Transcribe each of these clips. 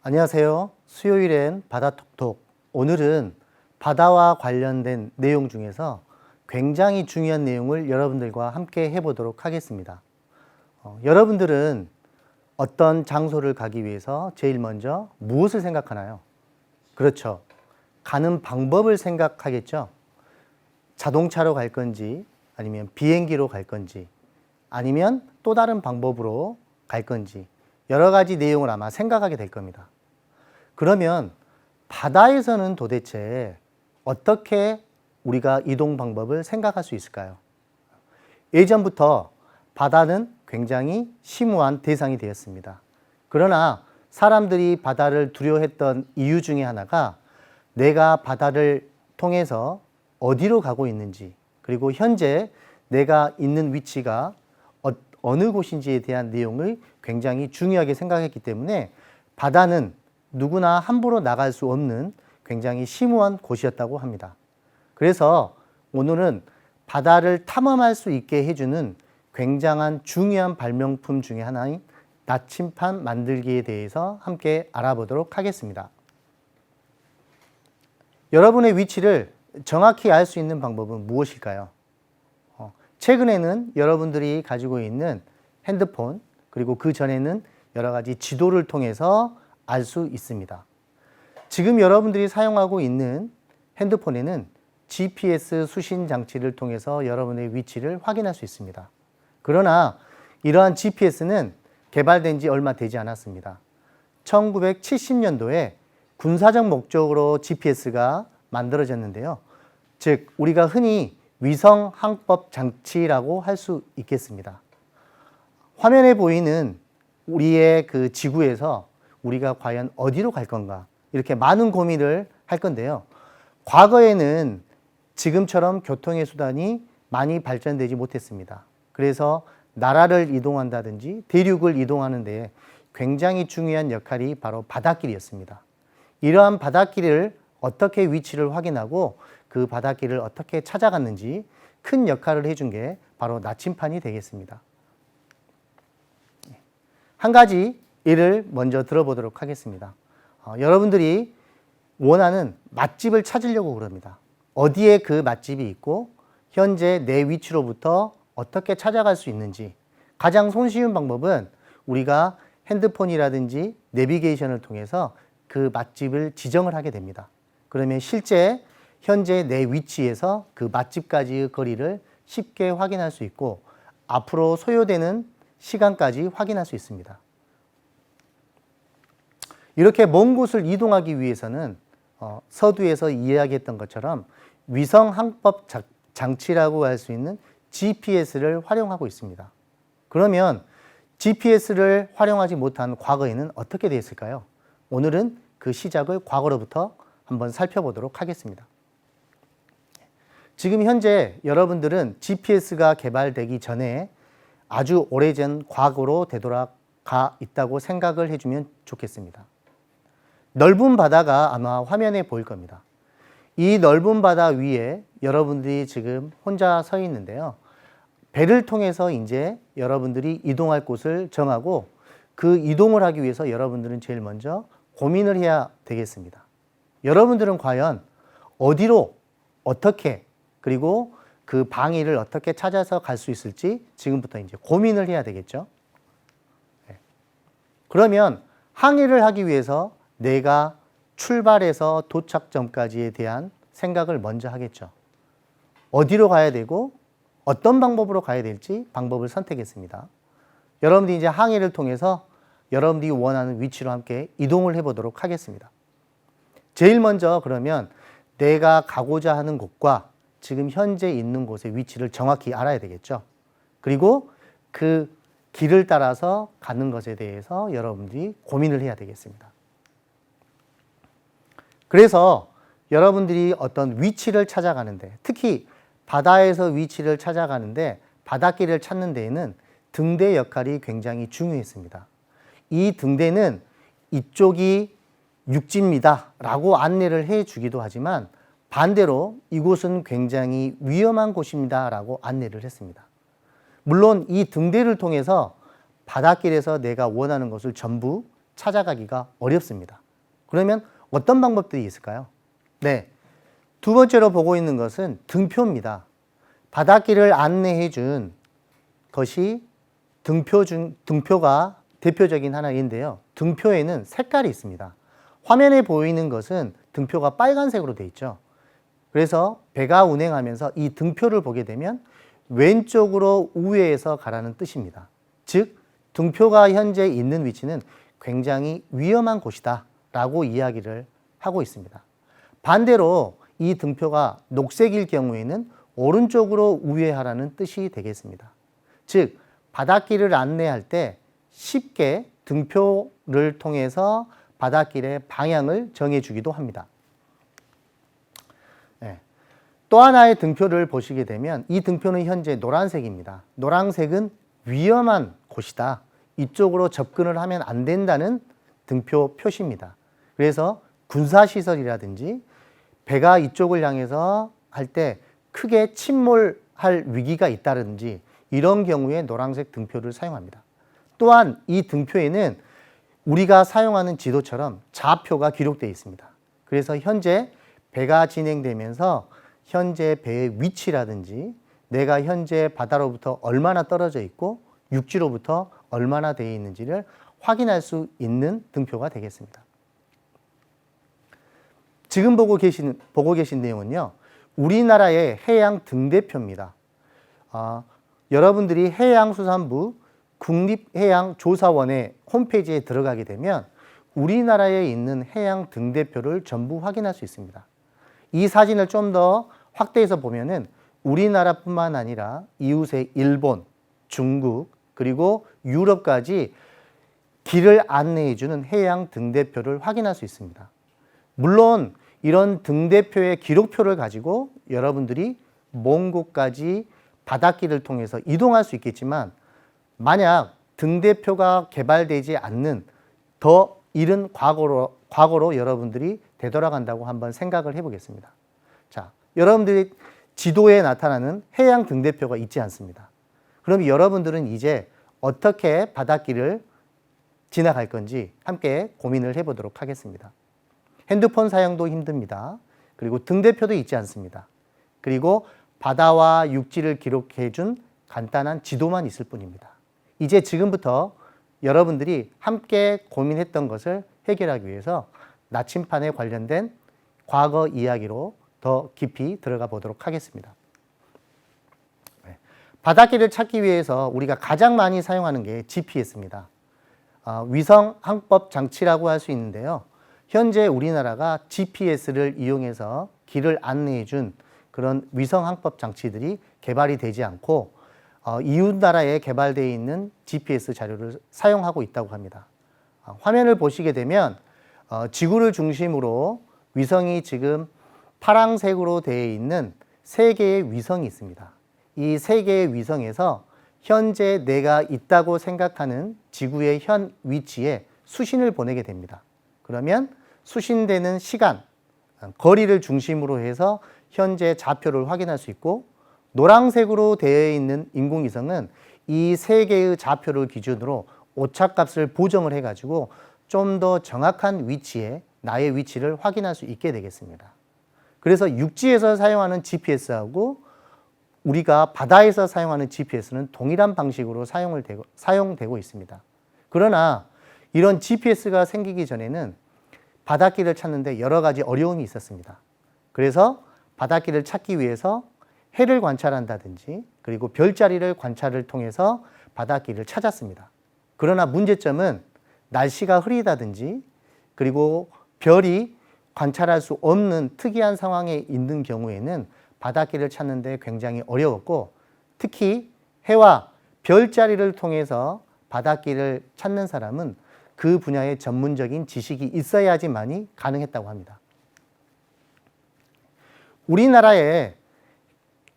안녕하세요. 수요일엔 바다톡톡. 오늘은 바다와 관련된 내용 중에서 굉장히 중요한 내용을 여러분들과 함께 해보도록 하겠습니다. 여러분들은 어떤 장소를 가기 위해서 제일 먼저 무엇을 생각하나요? 그렇죠. 가는 방법을 생각하겠죠. 자동차로 갈 건지, 아니면 비행기로 갈 건지, 아니면 또 다른 방법으로 갈 건지, 여러 가지 내용을 아마 생각하게 될 겁니다. 그러면 바다에서는 도대체 어떻게 우리가 이동 방법을 생각할 수 있을까요? 예전부터 바다는 굉장히 심오한 대상이 되었습니다. 그러나 사람들이 바다를 두려워했던 이유 중에 하나가 내가 바다를 통해서 어디로 가고 있는지, 그리고 현재 내가 있는 위치가 어느 곳인지에 대한 내용을 굉장히 중요하게 생각했기 때문에 바다는 누구나 함부로 나갈 수 없는 굉장히 심오한 곳이었다고 합니다. 그래서 오늘은 바다를 탐험할 수 있게 해주는 굉장한 중요한 발명품 중에 하나인 나침판 만들기에 대해서 함께 알아보도록 하겠습니다. 여러분의 위치를 정확히 알 수 있는 방법은 무엇일까요? 최근에는 여러분들이 가지고 있는 핸드폰, 그리고 그 전에는 여러 가지 지도를 통해서 알 수 있습니다. 지금 여러분들이 사용하고 있는 핸드폰에는 GPS 수신 장치를 통해서 여러분의 위치를 확인할 수 있습니다. 그러나 이러한 GPS는 개발된 지 얼마 되지 않았습니다. 1970년도에 군사적 목적으로 GPS가 만들어졌는데요. 즉, 우리가 흔히 위성 항법 장치라고 할 수 있겠습니다. 화면에 보이는 우리의 그 지구에서 우리가 과연 어디로 갈 건가, 이렇게 많은 고민을 할 건데요. 과거에는 지금처럼 교통의 수단이 많이 발전되지 못했습니다. 그래서 나라를 이동한다든지 대륙을 이동하는 데 굉장히 중요한 역할이 바로 바닷길이었습니다. 이러한 바닷길을 어떻게 위치를 확인하고 그 바닷길을 어떻게 찾아갔는지 큰 역할을 해준 게 바로 나침판이 되겠습니다. 한 가지 예를 먼저 들어보도록 하겠습니다. 여러분들이 원하는 맛집을 찾으려고 그럽니다. 어디에 그 맛집이 있고 현재 내 위치로부터 어떻게 찾아갈 수 있는지, 가장 손쉬운 방법은 우리가 핸드폰이라든지 내비게이션을 통해서 그 맛집을 지정을 하게 됩니다. 그러면 실제 현재 내 위치에서 그 맛집까지의 거리를 쉽게 확인할 수 있고 앞으로 소요되는 시간까지 확인할 수 있습니다. 이렇게 먼 곳을 이동하기 위해서는 서두에서 이야기했던 것처럼 위성 항법 장치라고 할 수 있는 GPS를 활용하고 있습니다. 그러면 GPS를 활용하지 못한 과거에는 어떻게 되었을까요? 오늘은 그 시작을 과거로부터 한번 살펴보도록 하겠습니다. 지금 현재 여러분들은 GPS가 개발되기 전에 아주 오래전 과거로 되돌아가 있다고 생각을 해주면 좋겠습니다. 넓은 바다가 아마 화면에 보일 겁니다. 이 넓은 바다 위에 여러분들이 지금 혼자 서 있는데요. 배를 통해서 이제 여러분들이 이동할 곳을 정하고 그 이동을 하기 위해서 여러분들은 제일 먼저 고민을 해야 되겠습니다. 여러분들은 과연 어디로, 어떻게, 그리고 그 방위를 어떻게 찾아서 갈 수 있을지 지금부터 이제 고민을 해야 되겠죠. 그러면 항해를 하기 위해서 내가 출발해서 도착점까지에 대한 생각을 먼저 하겠죠. 어디로 가야 되고 어떤 방법으로 가야 될지 방법을 선택했습니다. 여러분들이 이제 항해를 통해서 여러분들이 원하는 위치로 함께 이동을 해보도록 하겠습니다. 제일 먼저 그러면 내가 가고자 하는 곳과 지금 현재 있는 곳의 위치를 정확히 알아야 되겠죠. 그리고 그 길을 따라서 가는 것에 대해서 여러분들이 고민을 해야 되겠습니다. 그래서 여러분들이 어떤 위치를 찾아가는데, 특히 바다에서 위치를 찾아가는데 바닷길을 찾는 데에는 등대 역할이 굉장히 중요했습니다. 이 등대는 이쪽이 육지입니다 라고 안내를 해주기도 하지만 반대로 이곳은 굉장히 위험한 곳입니다 라고 안내를 했습니다. 물론 이 등대를 통해서 바닷길에서 내가 원하는 것을 전부 찾아가기가 어렵습니다. 그러면 어떤 방법들이 있을까요? 네, 두 번째로 보고 있는 것은 등표입니다. 바닷길을 안내해 준 것이 등표가 대표적인 하나인데요. 등표에는 색깔이 있습니다. 화면에 보이는 것은 등표가 빨간색으로 되어 있죠. 그래서 배가 운행하면서 이 등표를 보게 되면 왼쪽으로 우회해서 가라는 뜻입니다. 즉, 등표가 현재 있는 위치는 굉장히 위험한 곳이다 라고 이야기를 하고 있습니다. 반대로 이 등표가 녹색일 경우에는 오른쪽으로 우회하라는 뜻이 되겠습니다. 즉, 바닷길을 안내할 때 쉽게 등표를 통해서 바닷길의 방향을 정해주기도 합니다. 네. 또 하나의 등표를 보시게 되면 이 등표는 현재 노란색입니다. 노란색은 위험한 곳이다. 이쪽으로 접근을 하면 안 된다는 등표 표시입니다. 그래서 군사시설이라든지 배가 이쪽을 향해서 할 때 크게 침몰할 위기가 있다든지 이런 경우에 노란색 등표를 사용합니다. 또한 이 등표에는 우리가 사용하는 지도처럼 좌표가 기록되어 있습니다. 그래서 현재 배가 진행되면서 현재 배의 위치라든지 내가 현재 바다로부터 얼마나 떨어져 있고 육지로부터 얼마나 되어 있는지를 확인할 수 있는 등표가 되겠습니다. 지금 보고 계신 내용은요, 우리나라의 해양 등대표입니다. 여러분들이 해양수산부 국립해양조사원의 홈페이지에 들어가게 되면 우리나라에 있는 해양 등대표를 전부 확인할 수 있습니다. 이 사진을 좀 더 확대해서 보면은 우리나라뿐만 아니라 이웃의 일본, 중국, 그리고 유럽까지 길을 안내해주는 해양 등대표를 확인할 수 있습니다. 물론 이런 등대표의 기록표를 가지고 여러분들이 먼 곳까지 바닷길을 통해서 이동할 수 있겠지만 만약 등대표가 개발되지 않는 더 이른 과거로 여러분들이 되돌아간다고 한번 생각을 해보겠습니다. 자, 여러분들이 지도에 나타나는 해양 등대표가 있지 않습니다. 그럼 여러분들은 이제 어떻게 바닷길을 지나갈 건지 함께 고민을 해보도록 하겠습니다. 핸드폰 사용도 힘듭니다. 그리고 등대표도 있지 않습니다. 그리고 바다와 육지를 기록해준 간단한 지도만 있을 뿐입니다. 이제 지금부터 여러분들이 함께 고민했던 것을 해결하기 위해서 나침판에 관련된 과거 이야기로 더 깊이 들어가 보도록 하겠습니다. 바닷길을 찾기 위해서 우리가 가장 많이 사용하는 게 GPS입니다. 위성 항법 장치라고 할 수 있는데요. 현재 우리나라가 GPS를 이용해서 길을 안내해 준 그런 위성 항법 장치들이 개발이 되지 않고 이웃 나라에 개발되어 있는 GPS 자료를 사용하고 있다고 합니다. 화면을 보시게 되면 지구를 중심으로 위성이 지금 파란색으로 되어 있는 3개의 위성이 있습니다. 이 3개의 위성에서 현재 내가 있다고 생각하는 지구의 현 위치에 수신을 보내게 됩니다. 그러면 수신되는 시간, 거리를 중심으로 해서 현재 좌표를 확인할 수 있고 노란색으로 되어 있는 인공위성은 이 3개의 좌표를 기준으로 오차값을 보정을 해가지고 좀 더 정확한 위치에 나의 위치를 확인할 수 있게 되겠습니다. 그래서 육지에서 사용하는 GPS하고 우리가 바다에서 사용하는 GPS는 동일한 방식으로 사용되고 있습니다. 그러나 이런 GPS가 생기기 전에는 바닷길을 찾는데 여러 가지 어려움이 있었습니다. 그래서 바닷길을 찾기 위해서 해를 관찰한다든지 그리고 별자리를 관찰을 통해서 바닷길을 찾았습니다. 그러나 문제점은 날씨가 흐리다든지 그리고 별이 관찰할 수 없는 특이한 상황에 있는 경우에는 바닷길을 찾는데 굉장히 어려웠고 특히 해와 별자리를 통해서 바닷길을 찾는 사람은 그 분야의 전문적인 지식이 있어야지만이 가능했다고 합니다. 우리나라에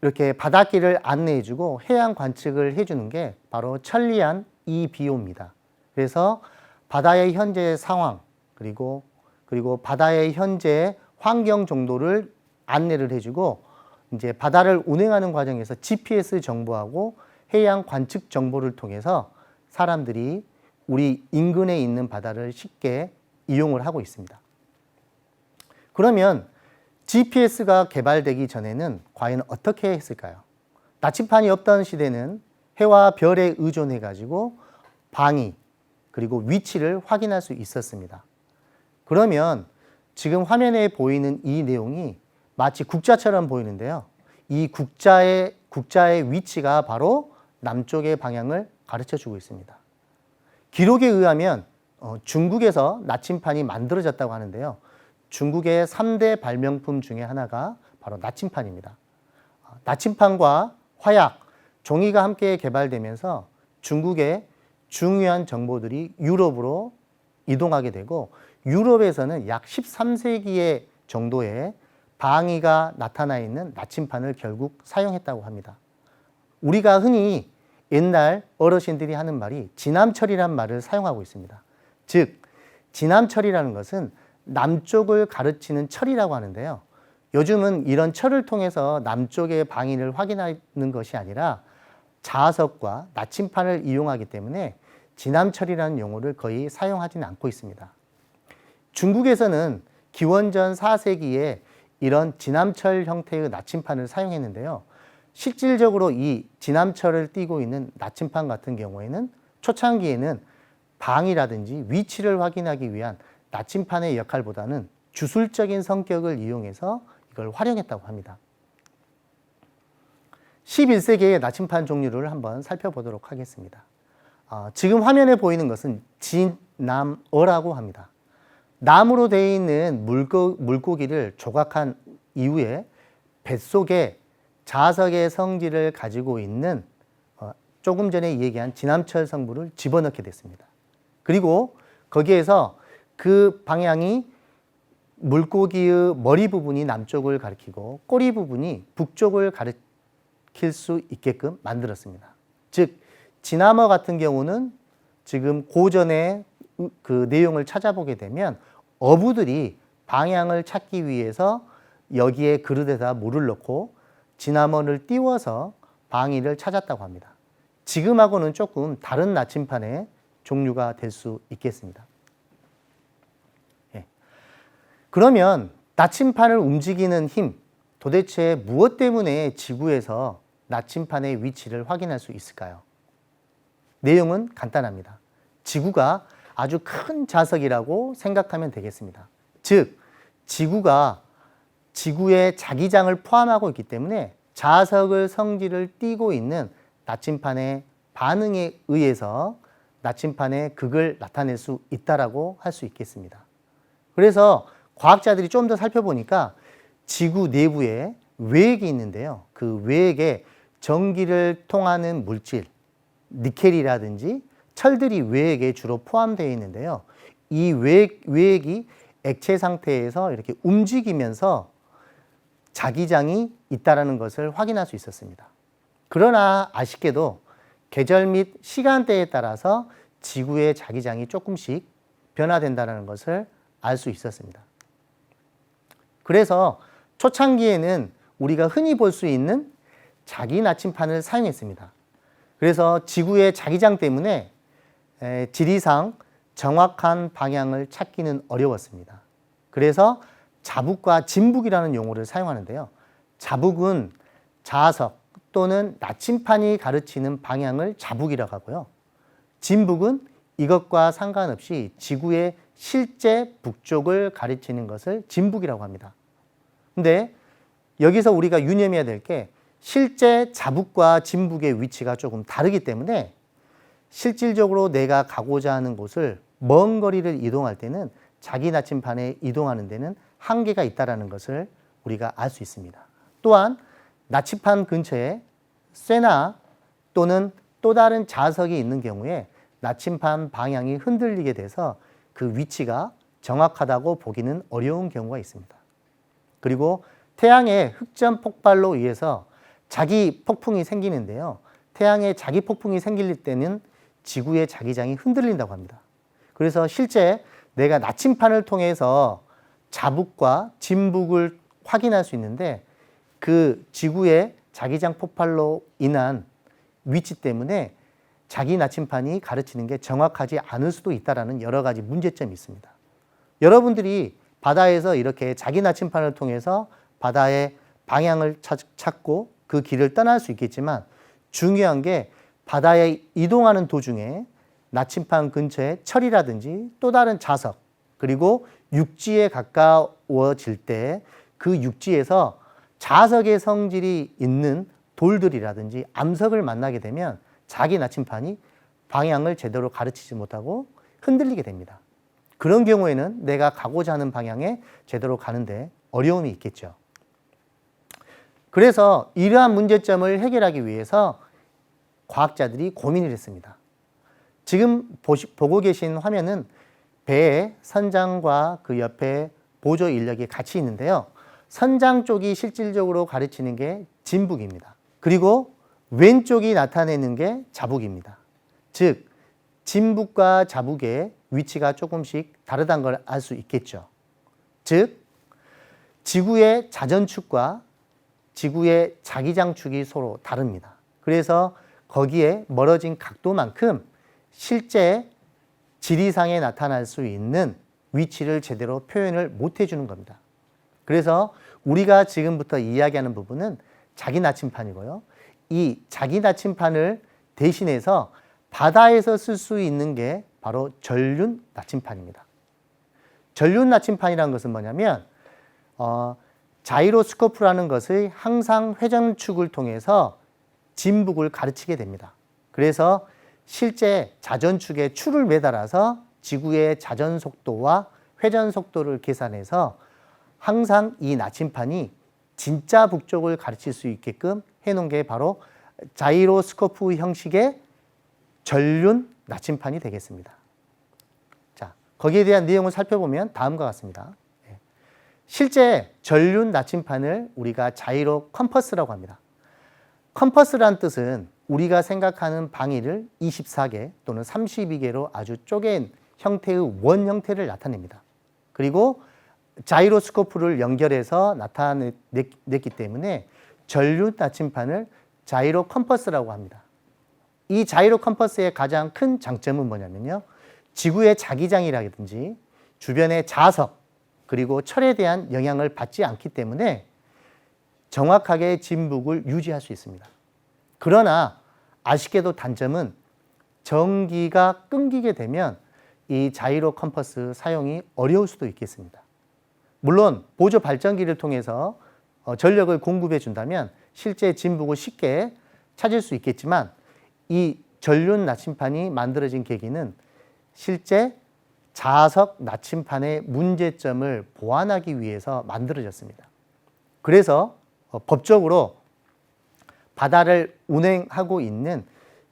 이렇게 바닷길을 안내해주고 해양 관측을 해주는 게 바로 천리안 EBO입니다. 그래서 바다의 현재 상황 그리고 바다의 현재 환경 정도를 안내를 해주고 이제 바다를 운행하는 과정에서 GPS 정보하고 해양 관측 정보를 통해서 사람들이 우리 인근에 있는 바다를 쉽게 이용을 하고 있습니다. 그러면 GPS가 개발되기 전에는 과연 어떻게 했을까요? 나침판이 없던 시대는 해와 별에 의존해 가지고 방위 그리고 위치를 확인할 수 있었습니다. 그러면 지금 화면에 보이는 이 내용이 마치 국자처럼 보이는데요. 이 국자의 위치가 바로 남쪽의 방향을 가르쳐 주고 있습니다. 기록에 의하면 중국에서 나침판이 만들어졌다고 하는데요. 중국의 3대 발명품 중에 하나가 바로 나침판입니다. 나침판과 화약, 종이가 함께 개발되면서 중국의 중요한 정보들이 유럽으로 이동하게 되고 유럽에서는 약 13세기에 정도에 방위가 나타나 있는 나침판을 결국 사용했다고 합니다. 우리가 흔히 옛날 어르신들이 하는 말이 지남철이란 말을 사용하고 있습니다. 즉, 지남철이라는 것은 남쪽을 가르치는 철이라고 하는데요. 요즘은 이런 철을 통해서 남쪽의 방위를 확인하는 것이 아니라 자석과 나침판을 이용하기 때문에 지남철이라는 용어를 거의 사용하지는 않고 있습니다. 중국에서는 기원전 4세기에 이런 지남철 형태의 나침판을 사용했는데요. 실질적으로 이 지남철을 띠고 있는 나침판 같은 경우에는 초창기에는 방위라든지 위치를 확인하기 위한 나침판의 역할보다는 주술적인 성격을 이용해서 이걸 활용했다고 합니다. 11세기의 나침판 종류를 한번 살펴보도록 하겠습니다. 지금 화면에 보이는 것은 진남어라고 합니다. 나무로 되어 있는 물고기를 조각한 이후에 뱃속에 자석의 성질을 가지고 있는 조금 전에 얘기한 진남철 성분을 집어넣게 됐습니다. 그리고 거기에서 그 방향이 물고기의 머리 부분이 남쪽을 가리키고 꼬리 부분이 북쪽을 가리킬 수 있게끔 만들었습니다. 즉, 진남어 같은 경우는 지금 고전의 그 내용을 찾아보게 되면 어부들이 방향을 찾기 위해서 여기에 그릇에다 물을 넣고 진남어를 띄워서 방위를 찾았다고 합니다. 지금하고는 조금 다른 나침판의 종류가 될 수 있겠습니다. 그러면 나침판을 움직이는 힘, 도대체 무엇 때문에 지구에서 나침판의 위치를 확인할 수 있을까요? 내용은 간단합니다. 지구가 아주 큰 자석이라고 생각하면 되겠습니다. 즉, 지구가 지구의 자기장을 포함하고 있기 때문에 자석의 성질을 띠고 있는 나침판의 반응에 의해서 나침판의 극을 나타낼 수 있다라고 할 수 있겠습니다. 그래서 과학자들이 좀 더 살펴보니까 지구 내부에 외액이 있는데요. 그 외액에 전기를 통하는 물질, 니켈이라든지 철들이 외액에 주로 포함되어 있는데요. 이 외액이 액체 상태에서 이렇게 움직이면서 자기장이 있다는 것을 확인할 수 있었습니다. 그러나 아쉽게도 계절 및 시간대에 따라서 지구의 자기장이 조금씩 변화된다는 것을 알 수 있었습니다. 그래서 초창기에는 우리가 흔히 볼 수 있는 자기 나침판을 사용했습니다. 그래서 지구의 자기장 때문에 지리상 정확한 방향을 찾기는 어려웠습니다. 그래서 자북과 진북이라는 용어를 사용하는데요. 자북은 자석 또는 나침판이 가르치는 방향을 자북이라고 하고요. 진북은 이것과 상관없이 지구의 실제 북쪽을 가리키는 것을 진북이라고 합니다. 근데 여기서 우리가 유념해야 될 게 실제 자북과 진북의 위치가 조금 다르기 때문에 실질적으로 내가 가고자 하는 곳을 먼 거리를 이동할 때는 자기 나침판에 이동하는 데는 한계가 있다는 것을 우리가 알 수 있습니다. 또한 나침판 근처에 쇠나 또는 또 다른 자석이 있는 경우에 나침판 방향이 흔들리게 돼서 그 위치가 정확하다고 보기는 어려운 경우가 있습니다. 그리고 태양의 흑점 폭발로 의해서 자기 폭풍이 생기는데요. 태양에 자기 폭풍이 생길 때는 지구의 자기장이 흔들린다고 합니다. 그래서 실제 내가 나침판을 통해서 자북과 진북을 확인할 수 있는데 그 지구의 자기장 폭발로 인한 위치 때문에 자기 나침판이 가르치는 게 정확하지 않을 수도 있다는 여러 가지 문제점이 있습니다. 여러분들이 바다에서 이렇게 자기 나침판을 통해서 바다의 방향을 찾고 그 길을 떠날 수 있겠지만 중요한 게 바다에 이동하는 도중에 나침판 근처에 철이라든지 또 다른 자석 그리고 육지에 가까워질 때 그 육지에서 자석의 성질이 있는 돌들이라든지 암석을 만나게 되면 자기 나침판이 방향을 제대로 가르치지 못하고 흔들리게 됩니다. 그런 경우에는 내가 가고자 하는 방향에 제대로 가는데 어려움이 있겠죠. 그래서 이러한 문제점을 해결하기 위해서 과학자들이 고민을 했습니다. 지금 보고 계신 화면은 배의 선장과 그 옆에 보조 인력이 같이 있는데요. 선장 쪽이 실질적으로 가르치는 게 진북입니다. 그리고 왼쪽이 나타내는 게 자북입니다. 즉, 진북과 자북의 위치가 조금씩 다르다는 걸 알 수 있겠죠. 즉, 지구의 자전축과 지구의 자기장축이 서로 다릅니다. 그래서 거기에 멀어진 각도만큼 실제 지리상에 나타날 수 있는 위치를 제대로 표현을 못 해주는 겁니다. 그래서 우리가 지금부터 이야기하는 부분은 자기 나침판이고요. 이 자기 나침판을 대신해서 바다에서 쓸 수 있는 게 바로 전륜 나침판입니다. 전륜 나침판이라는 것은 뭐냐면 자이로스코프라는 것의 항상 회전축을 통해서 진북을 가르치게 됩니다. 그래서 실제 자전축에 추를 매달아서 지구의 자전 속도와 회전 속도를 계산해서 항상 이 나침판이 진짜 북쪽을 가르칠 수 있게끔 해놓은 게 바로 자이로스코프 형식의 전륜 나침판이 되겠습니다. 자, 거기에 대한 내용을 살펴보면 다음과 같습니다. 실제 전륜 나침판을 우리가 자이로 컴퍼스라고 합니다. 컴퍼스란 뜻은 우리가 생각하는 방위를 24개 또는 32개로 아주 쪼갠 형태의 원 형태를 나타냅니다. 그리고 자이로스코프를 연결해서 나타냈기 때문에 전륜 나침판을 자이로 컴퍼스라고 합니다. 이 자이로 컴퍼스의 가장 큰 장점은 뭐냐면요. 지구의 자기장이라든지 주변의 자석 그리고 철에 대한 영향을 받지 않기 때문에 정확하게 진북을 유지할 수 있습니다. 그러나 아쉽게도 단점은 전기가 끊기게 되면 이 자이로 컴퍼스 사용이 어려울 수도 있겠습니다. 물론 보조 발전기를 통해서 전력을 공급해 준다면 실제 진북을 쉽게 찾을 수 있겠지만 이 전륜 나침판이 만들어진 계기는 실제 자석 나침판의 문제점을 보완하기 위해서 만들어졌습니다. 그래서 법적으로 바다를 운행하고 있는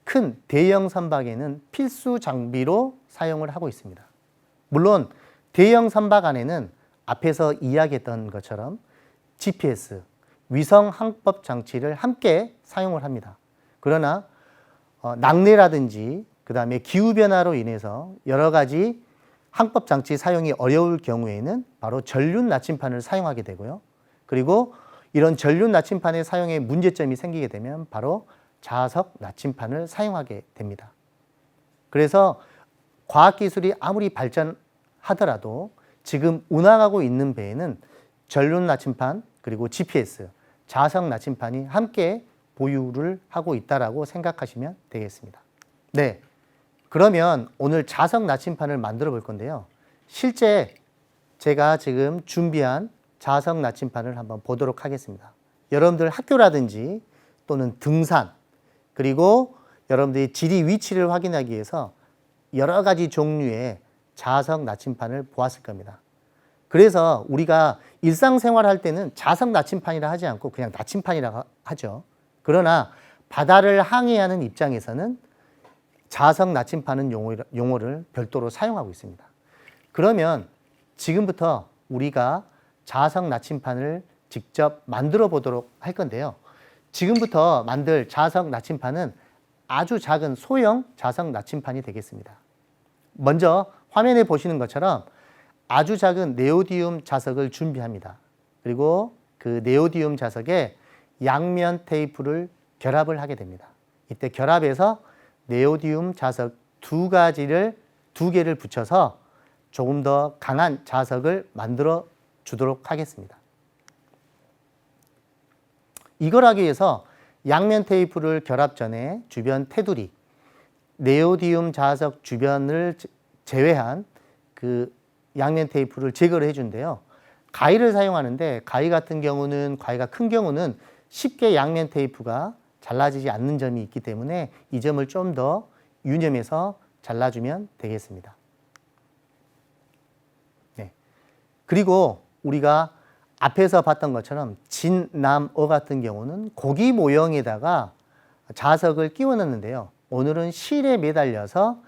큰 대형 선박에는 필수 장비로 사용을 하고 있습니다. 물론 대형 선박 안에는 앞에서 이야기했던 것처럼 GPS, 위성 항법 장치를 함께 사용을 합니다. 그러나 낙뢰라든지 그다음에 기후변화로 인해서 여러 가지 항법 장치 사용이 어려울 경우에는 바로 전륜 나침판을 사용하게 되고요. 그리고 이런 전륜 나침판의 사용에 문제점이 생기게 되면 바로 자석 나침판을 사용하게 됩니다. 그래서 과학기술이 아무리 발전하더라도 지금 운항하고 있는 배에는 전륜 나침판 그리고 GPS, 자석 나침판이 함께 보유를 하고 있다고 생각하시면 되겠습니다. 네, 그러면 오늘 자석 나침판을 만들어 볼 건데요. 실제 제가 지금 준비한 자석 나침판을 한번 보도록 하겠습니다. 여러분들 학교라든지 또는 등산 그리고 여러분들이 지리 위치를 확인하기 위해서 여러 가지 종류의 자석 나침판을 보았을 겁니다. 그래서 우리가 일상생활 할 때는 자석 나침판이라 하지 않고 그냥 나침판이라고 하죠. 그러나 바다를 항해하는 입장에서는 자석 나침판은 용어를 별도로 사용하고 있습니다. 그러면 지금부터 우리가 자석 나침판을 직접 만들어 보도록 할 건데요. 지금부터 만들 자석 나침판은 아주 작은 소형 자석 나침판이 되겠습니다. 먼저 화면에 보시는 것처럼 아주 작은 네오디움 자석을 준비합니다. 그리고 그 네오디움 자석에 양면 테이프를 결합을 하게 됩니다. 이때 결합해서 네오디움 자석 두 개를 붙여서 조금 더 강한 자석을 만들어 주도록 하겠습니다. 이걸 하기 위해서 양면 테이프를 결합 전에 주변 테두리, 네오디움 자석 주변을 제외한 그 양면 테이프를 제거를 해준대요. 가위를 사용하는데 가위 같은 경우는 가위가 큰 경우는 쉽게 양면 테이프가 잘라지지 않는 점이 있기 때문에 이 점을 좀 더 유념해서 잘라주면 되겠습니다. 네. 그리고 우리가 앞에서 봤던 것처럼 진, 남, 어 같은 경우는 고기 모형에다가 자석을 끼워 넣는데요. 오늘은 실에 매달려서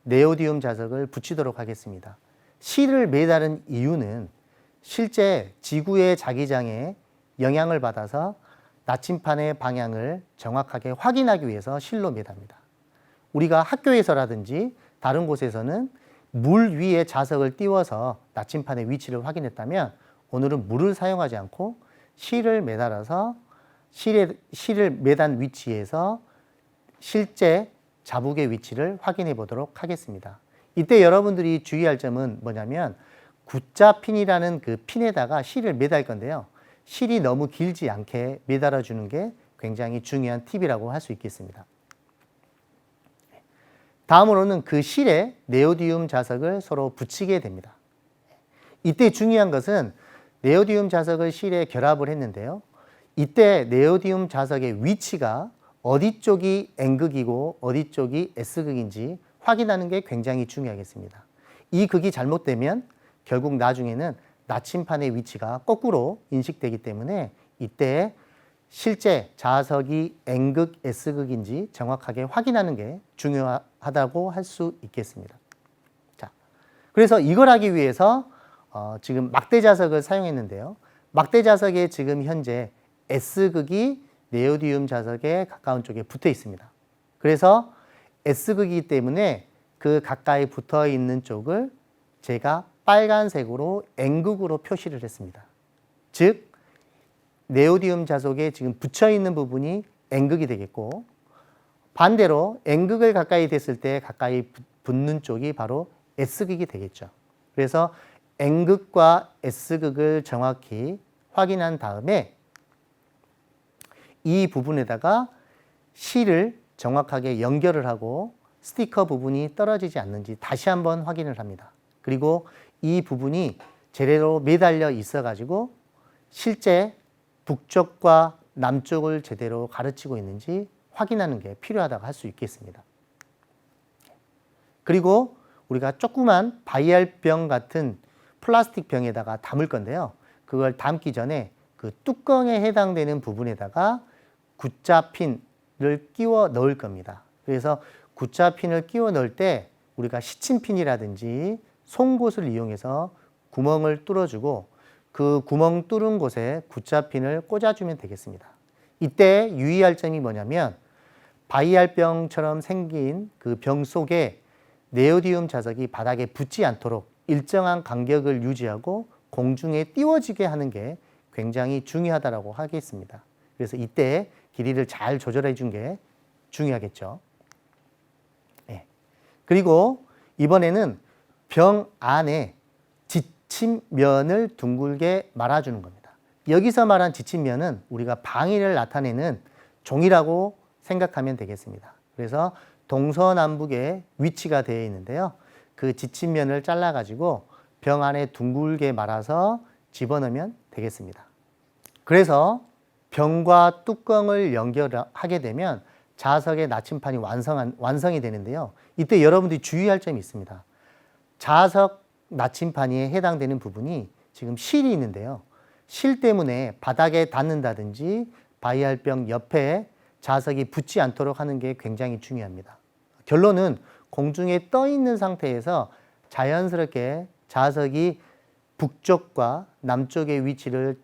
네오디움 자석을 붙이도록 하겠습니다. 실을 매다는 이유는 실제 지구의 자기장에 영향을 받아서 나침판의 방향을 정확하게 확인하기 위해서 실로 매답니다. 우리가 학교에서라든지 다른 곳에서는 물 위에 자석을 띄워서 나침판의 위치를 확인했다면 오늘은 물을 사용하지 않고 실을 매달아서 실을 매단 위치에서 실제 자북의 위치를 확인해 보도록 하겠습니다. 이때 여러분들이 주의할 점은 뭐냐면 굿자핀이라는 그 핀에다가 실을 매달 건데요. 실이 너무 길지 않게 매달아 주는 게 굉장히 중요한 팁이라고 할 수 있겠습니다. 다음으로는 그 실에 네오디움 자석을 서로 붙이게 됩니다. 이때 중요한 것은 네오디움 자석을 실에 결합을 했는데요. 이때 네오디움 자석의 위치가 어디 쪽이 N극이고 어디 쪽이 S극인지 확인하는 게 굉장히 중요하겠습니다. 이 극이 잘못되면 결국 나중에는 나침판의 위치가 거꾸로 인식되기 때문에 이때 실제 자석이 N극, S극인지 정확하게 확인하는 게 중요하다고 할 수 있겠습니다. 자, 그래서 이걸 하기 위해서 지금 막대 자석을 사용했는데요. 막대 자석에 지금 현재 S극이 네오디움 자석에 가까운 쪽에 붙어 있습니다. 그래서 S극이기 때문에 그 가까이 붙어 있는 쪽을 제가 빨간색으로 N극으로 표시를 했습니다. 즉 네오디움 자석에 지금 붙여 있는 부분이 N극이 되겠고 반대로 N극을 가까이 됐을 때 가까이 붙는 쪽이 바로 S극이 되겠죠. 그래서 N극과 S극을 정확히 확인한 다음에 이 부분에다가 실을 정확하게 연결을 하고 스티커 부분이 떨어지지 않는지 다시 한번 확인을 합니다. 그리고 이 부분이 제대로 매달려 있어 가지고 실제 북쪽과 남쪽을 제대로 가르치고 있는지 확인하는 게 필요하다고 할 수 있겠습니다. 그리고 우리가 조그만 바이알병 같은 플라스틱 병에다가 담을 건데요. 그걸 담기 전에 그 뚜껑에 해당되는 부분에다가 굿자핀을 끼워 넣을 겁니다. 그래서 굿자핀을 끼워 넣을 때 우리가 시침핀이라든지 송곳을 이용해서 구멍을 뚫어주고 그 구멍 뚫은 곳에 굿자핀을 꽂아주면 되겠습니다. 이때 유의할 점이 뭐냐면 바이알병처럼 생긴 그 병 속에 네오디움 자석이 바닥에 붙지 않도록 일정한 간격을 유지하고 공중에 띄워지게 하는 게 굉장히 중요하다고 하겠습니다. 그래서 이때 길이를 잘 조절해 준 게 중요하겠죠. 네. 그리고 이번에는 병 안에 지침면을 둥글게 말아주는 겁니다. 여기서 말한 지침면은 우리가 방위를 나타내는 종이라고 생각하면 되겠습니다. 그래서 동서남북에 위치가 되어 있는데요. 그 지침면을 잘라가지고 병 안에 둥글게 말아서 집어넣으면 되겠습니다. 그래서 병과 뚜껑을 연결하게 되면 자석의 나침판이 완성이 되는데요. 이때 여러분들이 주의할 점이 있습니다. 자석 나침판에 해당되는 부분이 지금 실이 있는데요. 실 때문에 바닥에 닿는다든지 바이알병 옆에 자석이 붙지 않도록 하는 게 굉장히 중요합니다. 결론은 공중에 떠 있는 상태에서 자연스럽게 자석이 북쪽과 남쪽의 위치를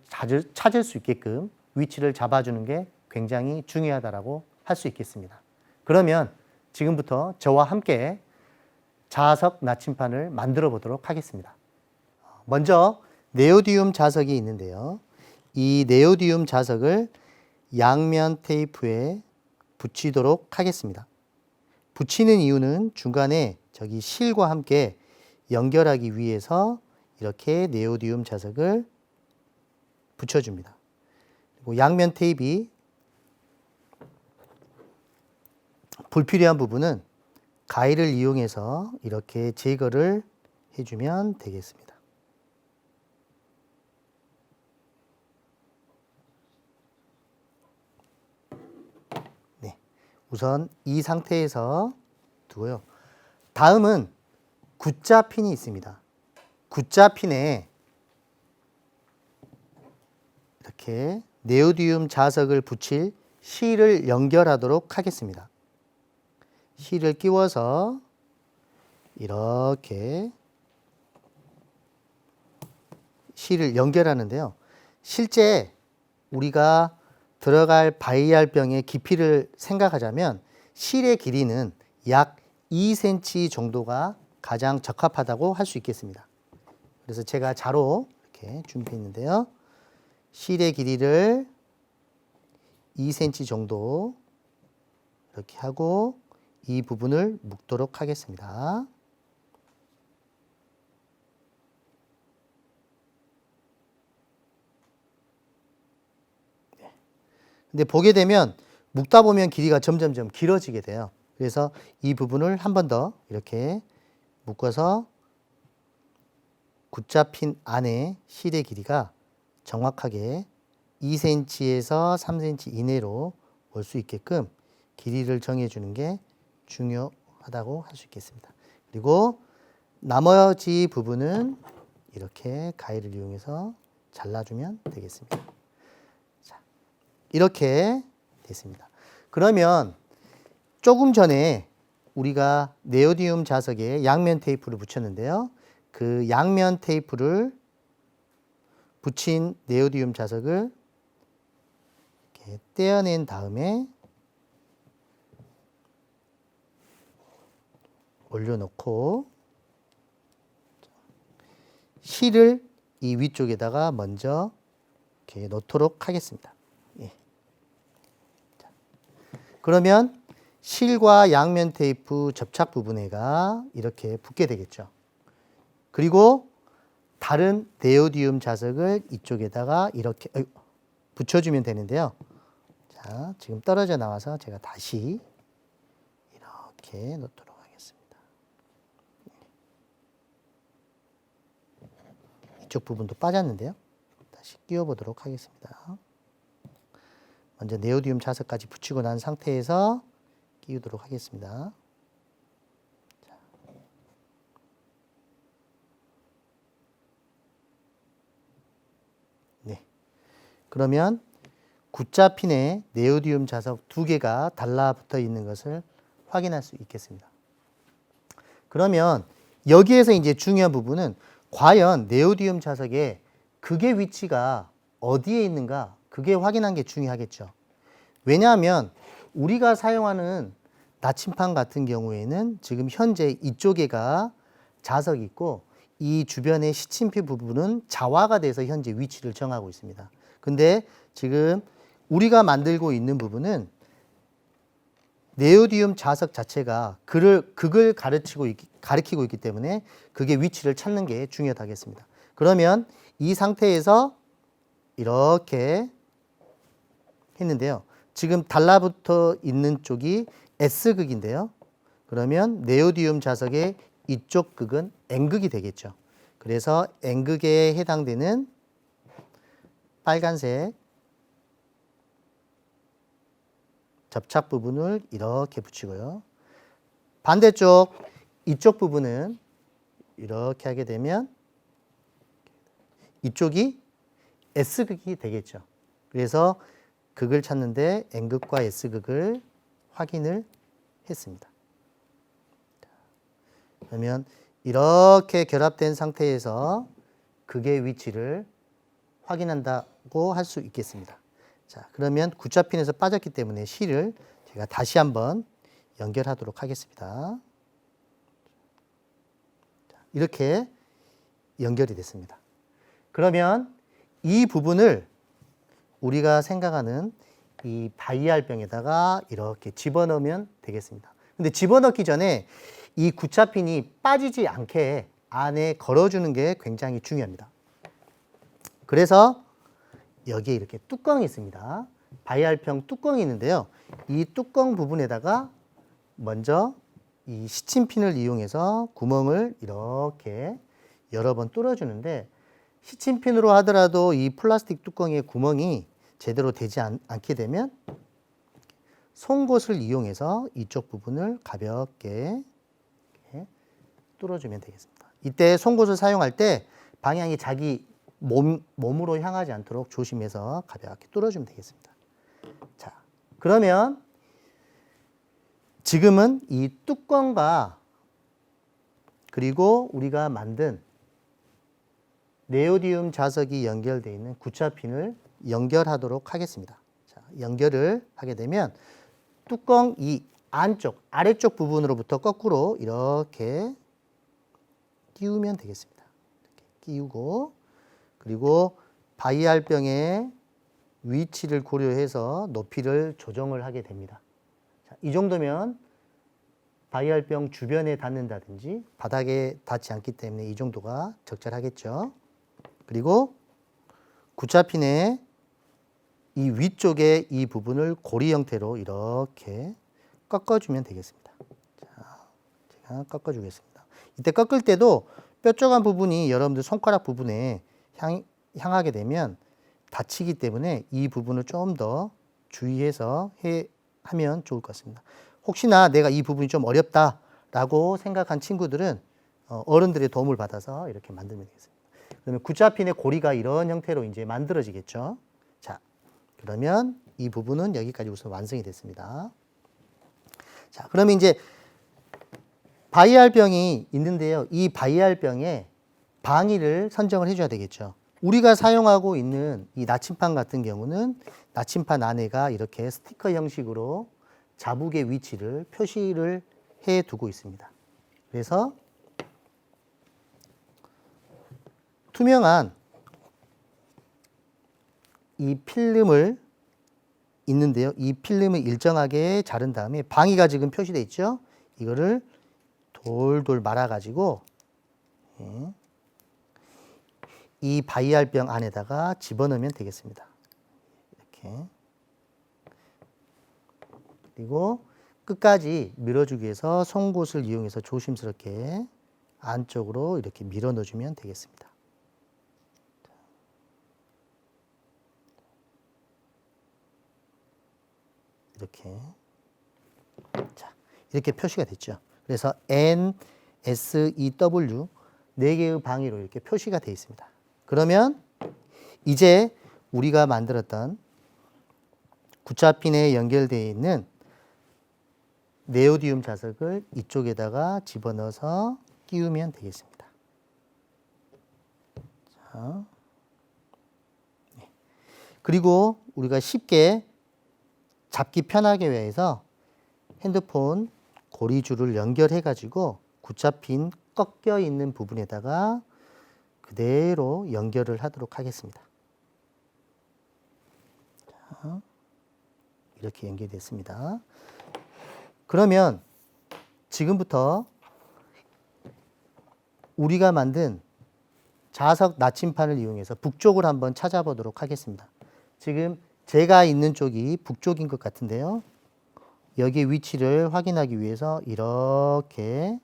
찾을 수 있게끔 위치를 잡아주는 게 굉장히 중요하다고 할 수 있겠습니다. 그러면 지금부터 저와 함께 자석 나침판을 만들어 보도록 하겠습니다. 먼저 네오디움 자석이 있는데요. 이 네오디움 자석을 양면 테이프에 붙이도록 하겠습니다. 붙이는 이유는 중간에 저기 실과 함께 연결하기 위해서 이렇게 네오디움 자석을 붙여줍니다. 그리고 양면 테이프 불필요한 부분은 가위를 이용해서 이렇게 제거를 해주면 되겠습니다. 네, 우선 이 상태에서 두고요. 다음은 X자 핀이 있습니다. X자 핀에 이렇게 네오디움 자석을 붙일 실을 연결하도록 하겠습니다. 실을 끼워서 이렇게 실을 연결하는데요. 실제 우리가 들어갈 바이알병의 깊이를 생각하자면 실의 길이는 약 2cm 정도가 가장 적합하다고 할 수 있겠습니다. 그래서 제가 자로 이렇게 준비했는데요. 실의 길이를 2cm 정도 이렇게 하고 이 부분을 묶도록 하겠습니다. 근데 보게 되면 묶다 보면 길이가 점점점 길어지게 돼요. 그래서 이 부분을 한 번 더 이렇게 묶어서 X자 핀 안에 실의 길이가 정확하게 2cm에서 3cm 이내로 올 수 있게끔 길이를 정해주는 게 중요하다고 할 수 있겠습니다. 그리고 나머지 부분은 이렇게 가위를 이용해서 잘라주면 되겠습니다. 자, 이렇게 됐습니다. 그러면 조금 전에 우리가 네오디움 자석에 양면 테이프를 붙였는데요. 그 양면 테이프를 붙인 네오디움 자석을 이렇게 떼어낸 다음에 올려놓고 실을 이 위쪽에다가 먼저 이렇게 놓도록 하겠습니다. 예. 자, 그러면 실과 양면 테이프 접착 부분에가 이렇게 붙게 되겠죠. 그리고 다른 네오디움 자석을 이쪽에다가 이렇게 붙여주면 되는데요. 자, 지금 떨어져 나와서 제가 다시 이렇게 놓도록 하겠습니다. 이쪽 부분도 빠졌는데요. 다시 끼워 보도록 하겠습니다. 먼저 네오디움 자석까지 붙이고 난 상태에서 끼우도록 하겠습니다. 네. 그러면 X자 핀에 네오디움 자석 2개가 달라붙어 있는 것을 확인할 수 있겠습니다. 그러면 여기에서 이제 중요한 부분은 과연 네오디움 자석의 극의 위치가 어디에 있는가, 그게 확인한 게 중요하겠죠. 왜냐하면 우리가 사용하는 나침판 같은 경우에는 지금 현재 이쪽에가 자석이 있고 이 주변의 시침표 부분은 자화가 돼서 현재 위치를 정하고 있습니다. 근데 지금 우리가 만들고 있는 부분은 네오디움 자석 자체가 극을 가리키고 있기 때문에 극의 위치를 찾는 게 중요하겠습니다. 그러면 이 상태에서 이렇게 했는데요. 지금 달라붙어 있는 쪽이 S극인데요. 그러면 네오디움 자석의 이쪽 극은 N극이 되겠죠. 그래서 N극에 해당되는 빨간색 접착 부분을 이렇게 붙이고요. 반대쪽 이쪽 부분은 이렇게 하게 되면 이쪽이 S극이 되겠죠. 그래서 극을 찾는데 N극과 S극을 확인을 했습니다. 그러면 이렇게 결합된 상태에서 극의 위치를 확인한다고 할 수 있겠습니다. 자, 그러면 X자 핀에서 빠졌기 때문에 실을 제가 다시 한번 연결하도록 하겠습니다. 자, 이렇게 연결이 됐습니다. 그러면 이 부분을 우리가 생각하는 이 바이알병에다가 이렇게 집어넣으면 되겠습니다. 근데 집어넣기 전에 이 구차핀이 빠지지 않게 안에 걸어주는 게 굉장히 중요합니다. 그래서 여기에 이렇게 뚜껑이 있습니다. 바이알병 뚜껑이 있는데요. 이 뚜껑 부분에다가 먼저 이 시침핀을 이용해서 구멍을 이렇게 여러 번 뚫어주는데, 시침핀으로 하더라도 이 플라스틱 뚜껑에 구멍이 제대로 되지 않게 되면 송곳을 이용해서 이쪽 부분을 가볍게 이렇게 뚫어주면 되겠습니다. 이때 송곳을 사용할 때 방향이 자기 몸으로 향하지 않도록 조심해서 가볍게 뚫어주면 되겠습니다. 자, 그러면 지금은 이 뚜껑과 그리고 우리가 만든 네오디움 자석이 연결되어 있는 구차핀을 연결하도록 하겠습니다. 자, 연결을 하게 되면 뚜껑 이 안쪽, 아래쪽 부분으로부터 거꾸로 이렇게 끼우면 되겠습니다. 이렇게 끼우고, 그리고 바이알병의 위치를 고려해서 높이를 조정을 하게 됩니다. 자, 이 정도면 바이알병 주변에 닿는다든지 바닥에 닿지 않기 때문에 이 정도가 적절하겠죠. 그리고 구차핀의 이 위쪽에 이 부분을 고리 형태로 이렇게 꺾어주면 되겠습니다. 자, 제가 꺾어주겠습니다. 이때 꺾을 때도 뾰족한 부분이 여러분들 손가락 부분에 향하게 되면 다치기 때문에 이 부분을 좀 더 주의해서 하면 좋을 것 같습니다. 혹시나 내가 이 부분이 좀 어렵다라고 생각한 친구들은 어른들의 도움을 받아서 이렇게 만들면 되겠습니다. 그러면 구차핀의 고리가 이런 형태로 이제 만들어지겠죠. 자, 그러면 이 부분은 여기까지 우선 완성이 됐습니다. 자, 그러면 이제 바이알병이 있는데요. 이 바이알병의 방위를 선정을 해줘야 되겠죠. 우리가 사용하고 있는 이 나침판 같은 경우는 나침판 안에가 이렇게 스티커 형식으로 자북의 위치를 표시를 해 두고 있습니다. 그래서 투명한 이 필름을 있는데요. 이 필름을 일정하게 자른 다음에 방위가 지금 표시되어 있죠. 이거를 돌돌 말아가지고 이 바이알병 안에다가 집어넣으면 되겠습니다. 이렇게. 그리고 끝까지 밀어주기 위해서 송곳을 이용해서 조심스럽게 안쪽으로 이렇게 밀어 넣어주면 되겠습니다. 이렇게. 자, 이렇게 표시가 됐죠. 그래서 N, S, E, W 4개의 방위로 이렇게 표시가 되어 있습니다. 그러면 이제 우리가 만들었던 구차핀에 연결되어 있는 네오디움 자석을 이쪽에다가 집어넣어서 끼우면 되겠습니다. 자, 네. 그리고 우리가 쉽게 잡기 편하게 위해서 핸드폰 고리줄을 연결해 가지고 구차핀 꺾여 있는 부분에다가 그대로 연결을 하도록 하겠습니다. 자, 이렇게 연결됐습니다. 그러면 지금부터 우리가 만든 자석 나침판을 이용해서 북쪽을 한번 찾아보도록 하겠습니다. 지금 제가 있는 쪽이 북쪽인 것 같은데요. 여기 위치를 확인하기 위해서 이렇게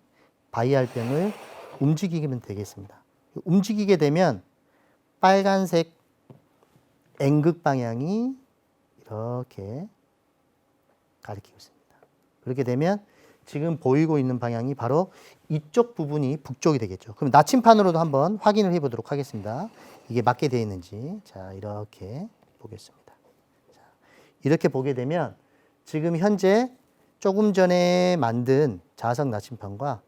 바이알병을 움직이면 되겠습니다. 움직이게 되면 빨간색 N극 방향이 이렇게 가리키고 있습니다. 그렇게 되면 지금 보이고 있는 방향이 바로 이쪽 부분이 북쪽이 되겠죠. 그럼 나침판으로도 한번 확인을 해 보도록 하겠습니다. 이게 맞게 되어 있는지. 자, 이렇게 보겠습니다. 자, 이렇게 보게 되면 지금 현재 조금 전에 만든 자석 나침판과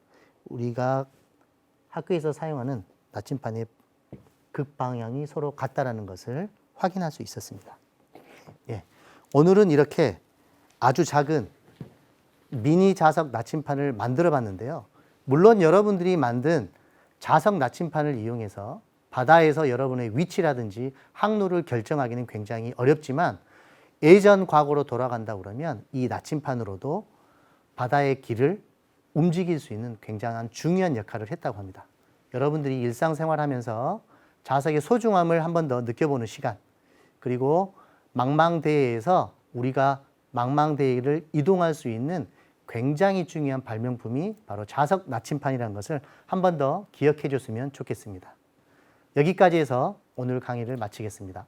우리가 학교에서 사용하는 나침판의 극방향이 서로 같다라는 것을 확인할 수 있었습니다. 예. 오늘은 이렇게 아주 작은 미니 자석 나침판을 만들어 봤는데요. 물론 여러분들이 만든 자석 나침판을 이용해서 바다에서 여러분의 위치라든지 항로를 결정하기는 굉장히 어렵지만 예전 과거로 돌아간다 그러면 이 나침판으로도 바다의 길을 움직일 수 있는 굉장한 중요한 역할을 했다고 합니다. 여러분들이 일상생활하면서 자석의 소중함을 한 번 더 느껴보는 시간, 그리고 망망대해에서 우리가 망망대해를 이동할 수 있는 굉장히 중요한 발명품이 바로 자석 나침판이라는 것을 한 번 더 기억해 줬으면 좋겠습니다. 여기까지 해서 오늘 강의를 마치겠습니다.